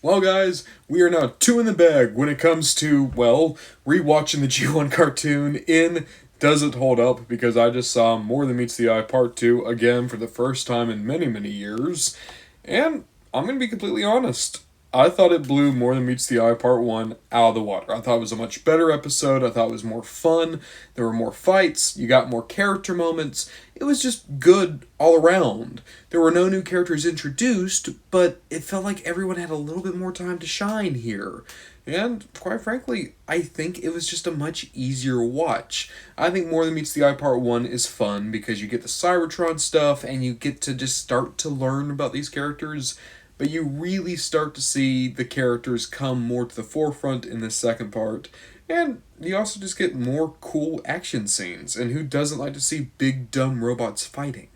Well, guys, we are now two in the bag when it comes to, well, rewatching the G1 cartoon in Does It Hold Up? Because I just saw More Than Meets the Eye Part 2 again for the first time in many, many years. And I'm going to be completely honest. I thought it blew More Than Meets the Eye Part 1 out of the water. I thought it was a much better episode. I thought it was more fun. There were more fights. You got more character moments. It was just good all around. There were no new characters introduced, but it felt like everyone had a little bit more time to shine here. And quite frankly, I think it was just a much easier watch. I think More Than Meets the Eye Part 1 is fun because you get the Cybertron stuff and you get to just start to learn about these characters, but you really start to see the characters come more to the forefront in the second part. And you also just get more cool action scenes, and who doesn't like to see big dumb robots fighting?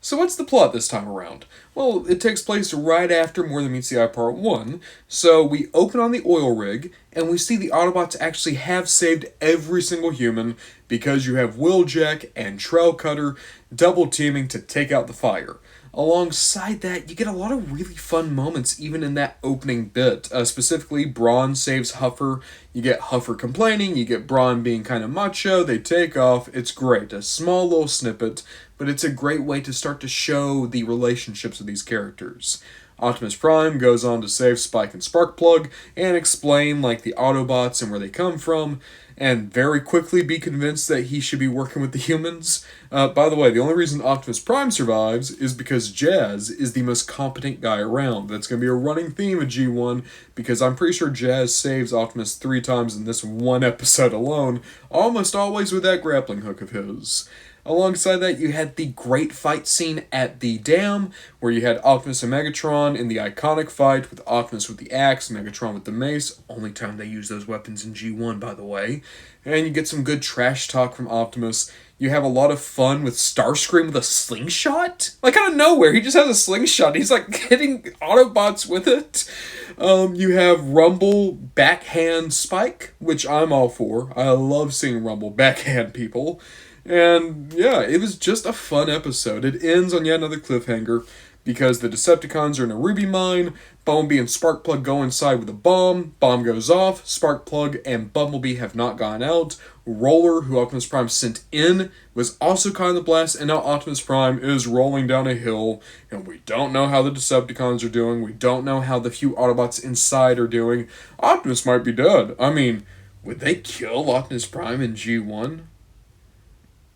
So what's the plot this time around? Well, it takes place right after More Than Meets the Eye Part 1, so we open on the oil rig, and we see the Autobots actually have saved every single human because you have Wheeljack and Trail Cutter double teaming to take out the fire. Alongside that, you get a lot of really fun moments even in that opening bit. Specifically, Brawn saves Huffer. You get Huffer complaining, you get Brawn being kind of macho, they take off. It's great. A small little snippet, but it's a great way to start to show the relationships of these characters. Optimus Prime goes on to save Spike and Sparkplug and explain like the Autobots and where they come from, and very quickly be convinced that he should be working with the humans. By the way, the only reason Optimus Prime survives is because Jazz is the most competent guy around. That's going to be a running theme of G1 because I'm pretty sure Jazz saves Optimus 3 times in this one episode alone, almost always with that grappling hook of his. Alongside that, you had the great fight scene at the dam, where you had Optimus and Megatron in the iconic fight with Optimus with the axe, Megatron with the mace. Only time they use those weapons in G1, by the way. And you get some good trash talk from Optimus. You have a lot of fun with Starscream with a slingshot? Like, out of nowhere, he just has a slingshot. He's, like, hitting Autobots with it. You have Rumble backhand Spike, which I'm all for. I love seeing Rumble backhand people. And yeah, it was just a fun episode. It ends on yet another cliffhanger because the Decepticons are in a ruby mine. Bumblebee and Sparkplug go inside with a bomb. Bomb goes off. Sparkplug and Bumblebee have not gone out. Roller, who Optimus Prime sent in, was also caught in the blast, and now Optimus Prime is rolling down a hill, and we don't know how the Decepticons are doing. We don't know how the few Autobots inside are doing. Optimus might be dead. I mean, would they kill Optimus Prime in G1?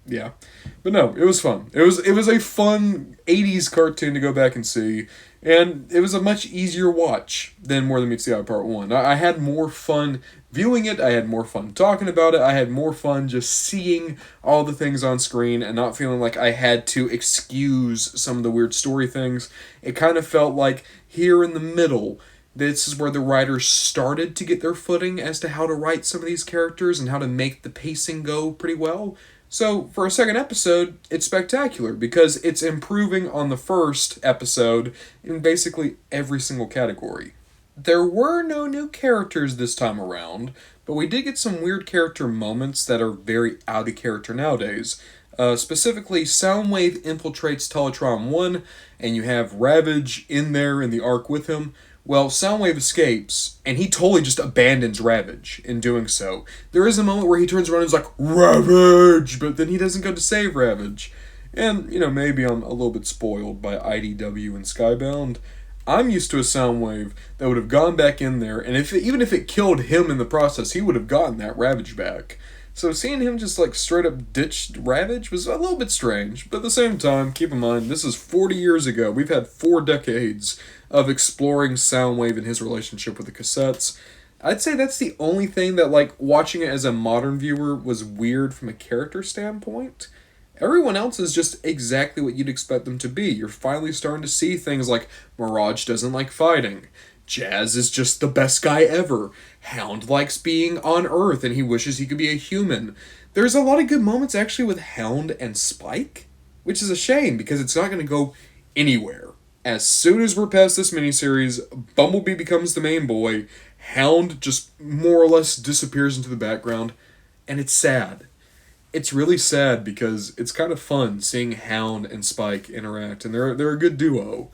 Yeah, but no, it was fun. It was a fun 80s cartoon to go back and see, and it was a much easier watch than More Than Meets the Eye Part 1. I had more fun viewing it, I had more fun talking about it, I had more fun just seeing all the things on screen and not feeling like I had to excuse some of the weird story things. It kind of felt like here in the middle, this is where the writers started to get their footing as to how to write some of these characters and how to make the pacing go pretty well. So, for a second episode, it's spectacular because it's improving on the first episode in basically every single category. There were no new characters this time around, but we did get some weird character moments that are very out of character nowadays. Specifically, Soundwave infiltrates Teletron 1, and you have Ravage in there in the arc with him. Well, Soundwave escapes, and he totally just abandons Ravage in doing so. There is a moment where he turns around and is like, Ravage! But then he doesn't go to save Ravage. And, maybe I'm a little bit spoiled by IDW and Skybound. I'm used to a Soundwave that would have gone back in there, and even if it killed him in the process, he would have gotten that Ravage back. So seeing him just straight up ditch Ravage was a little bit strange, but at the same time, keep in mind, this is 40 years ago. We've had 4 decades of exploring Soundwave and his relationship with the cassettes. I'd say that's the only thing that, watching it as a modern viewer was weird from a character standpoint. Everyone else is just exactly what you'd expect them to be. You're finally starting to see things like Mirage doesn't like fighting. Jazz is just the best guy ever. Hound likes being on Earth and he wishes he could be a human. There's a lot of good moments actually with Hound and Spike, which is a shame because it's not going to go anywhere. As soon as we're past this miniseries, Bumblebee becomes the main boy, Hound just more or less disappears into the background, and it's sad. It's really sad because it's kind of fun seeing Hound and Spike interact, and they're a good duo.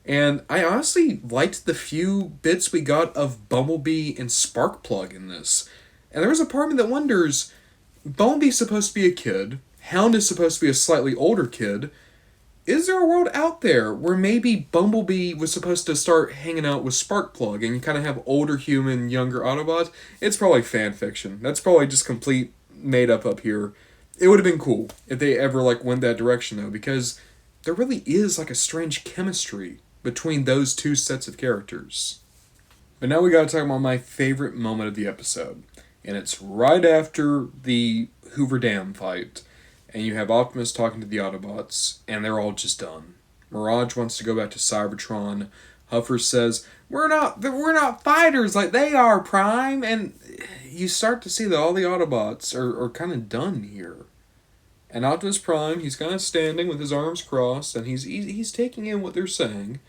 And I honestly liked the few bits we got of Bumblebee and Sparkplug in this. And there was a part of me that wonders, Bumblebee's supposed to be a kid, Hound is supposed to be a slightly older kid. Is there a world out there where maybe Bumblebee was supposed to start hanging out with Sparkplug and you kind of have older human, younger Autobots? It's probably fan fiction. That's probably just complete made up here. It would have been cool if they ever went that direction though, because there really is a strange chemistry between those two sets of characters. But now we gotta talk about my favorite moment of the episode. And it's right after the Hoover Dam fight. And you have Optimus talking to the Autobots, and they're all just done. Mirage wants to go back to Cybertron. Huffer says, we're not fighters like they are, Prime. And you start to see that all the Autobots are kind of done here. And Optimus Prime, he's kind of standing with his arms crossed, and he's taking in what they're saying.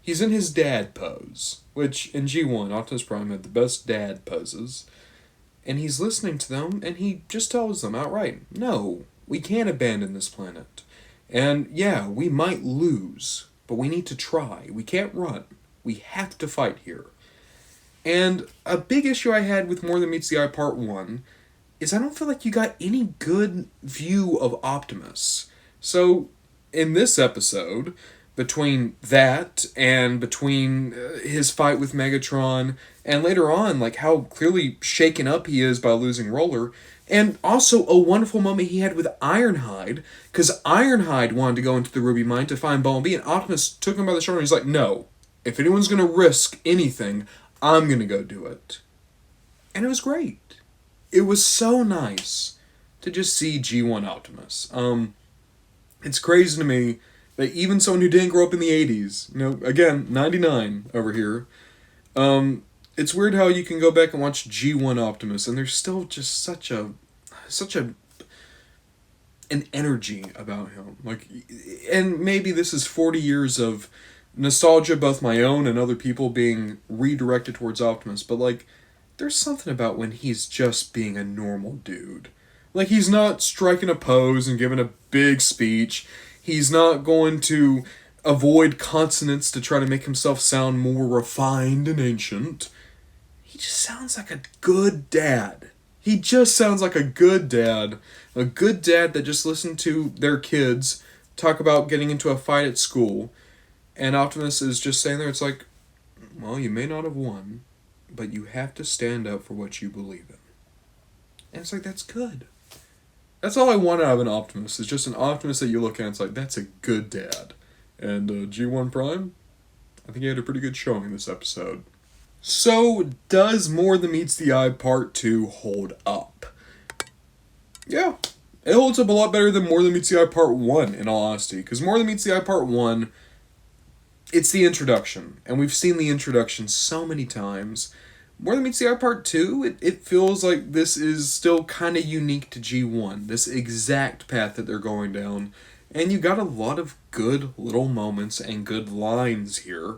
He's in his dad pose, which in G1, Optimus Prime had the best dad poses. And he's listening to them, and he just tells them outright, no, we can't abandon this planet. And yeah, we might lose, but we need to try. We can't run. We have to fight here. And a big issue I had with More Than Meets the Eye Part 1 is I don't feel like you got any good view of Optimus. So, in this episode, between that and between his fight with Megatron, and later on, how clearly shaken up he is by losing Roller, and also a wonderful moment he had with Ironhide, because Ironhide wanted to go into the Ruby Mine to find Bumblebee, and Optimus took him by the shoulder and he's like, no, if anyone's going to risk anything, I'm going to go do it. And it was great. It was so nice to just see G1 Optimus. It's crazy to me that even someone who didn't grow up in the 80s, again, 99 over here, it's weird how you can go back and watch G1 Optimus and there's still just such an energy about him. And maybe this is 40 years of nostalgia, both my own and other people, being redirected towards Optimus, but there's something about when he's just being a normal dude. He's not striking a pose and giving a big speech. He's not going to avoid consonants to try to make himself sound more refined and ancient. He just sounds like a good dad. He just sounds like a good dad. A good dad that just listened to their kids talk about getting into a fight at school. And Optimus is just saying there, it's well, you may not have won, but you have to stand up for what you believe in. And it's that's good. That's all I want out of an Optimus, is just an Optimus that you look at and it's that's a good dad. And G1 Prime, I think he had a pretty good showing this episode. So, does More Than Meets the Eye Part 2 hold up? Yeah, it holds up a lot better than More Than Meets the Eye Part 1, in all honesty. Because More Than Meets the Eye Part 1, it's the introduction. And we've seen the introduction so many times. More Than Meets the Eye Part 2, it feels like this is still kind of unique to G1. This exact path that they're going down. And you got a lot of good little moments and good lines here.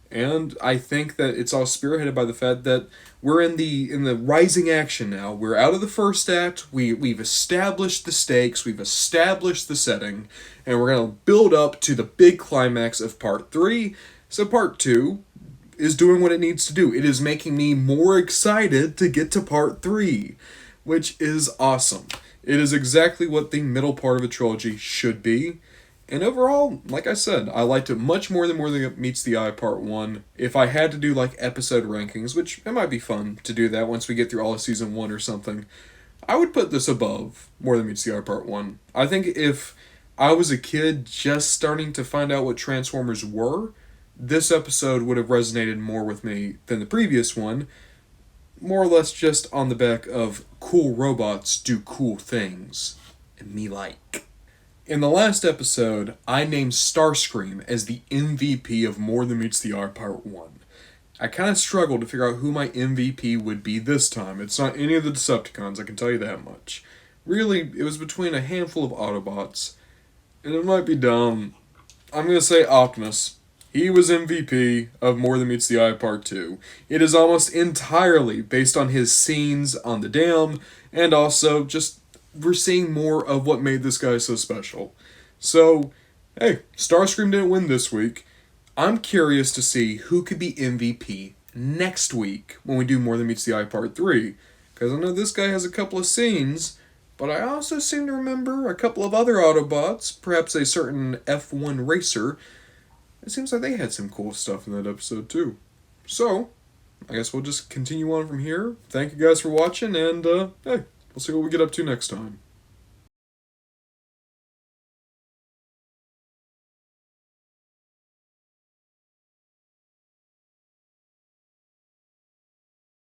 And I think that it's all spearheaded by the fact that we're in the rising action now. We're out of the first act. We've established the stakes. We've established the setting. And we're going to build up to the big climax of Part 3. So Part 2 is doing what it needs to do. It is making me more excited to get to Part 3, which is awesome. It is exactly what the middle part of a trilogy should be. And overall, like I said, I liked it much more than Meets the Eye Part 1. If I had to do episode rankings, which it might be fun to do that once we get through all of Season 1 or something, I would put this above More Than Meets the Eye Part 1. I think if I was a kid just starting to find out what Transformers were, this episode would have resonated more with me than the previous one, more or less just on the back of cool robots do cool things, and me like. In the last episode, I named Starscream as the MVP of More Than Meets the Eye Part 1. I kind of struggled to figure out who my MVP would be this time. It's not any of the Decepticons, I can tell you that much. Really, it was between a handful of Autobots, and it might be dumb. I'm going to say Optimus. He was MVP of More Than Meets the Eye Part 2. It is almost entirely based on his scenes on the dam, and also just we're seeing more of what made this guy so special. So, hey, Starscream didn't win this week. I'm curious to see who could be MVP next week when we do More Than Meets the Eye Part 3. Because I know this guy has a couple of scenes, but I also seem to remember a couple of other Autobots, perhaps a certain F1 racer. It seems like they had some cool stuff in that episode too. So, I guess we'll just continue on from here. Thank you guys for watching, and hey, we'll see what we get up to next time.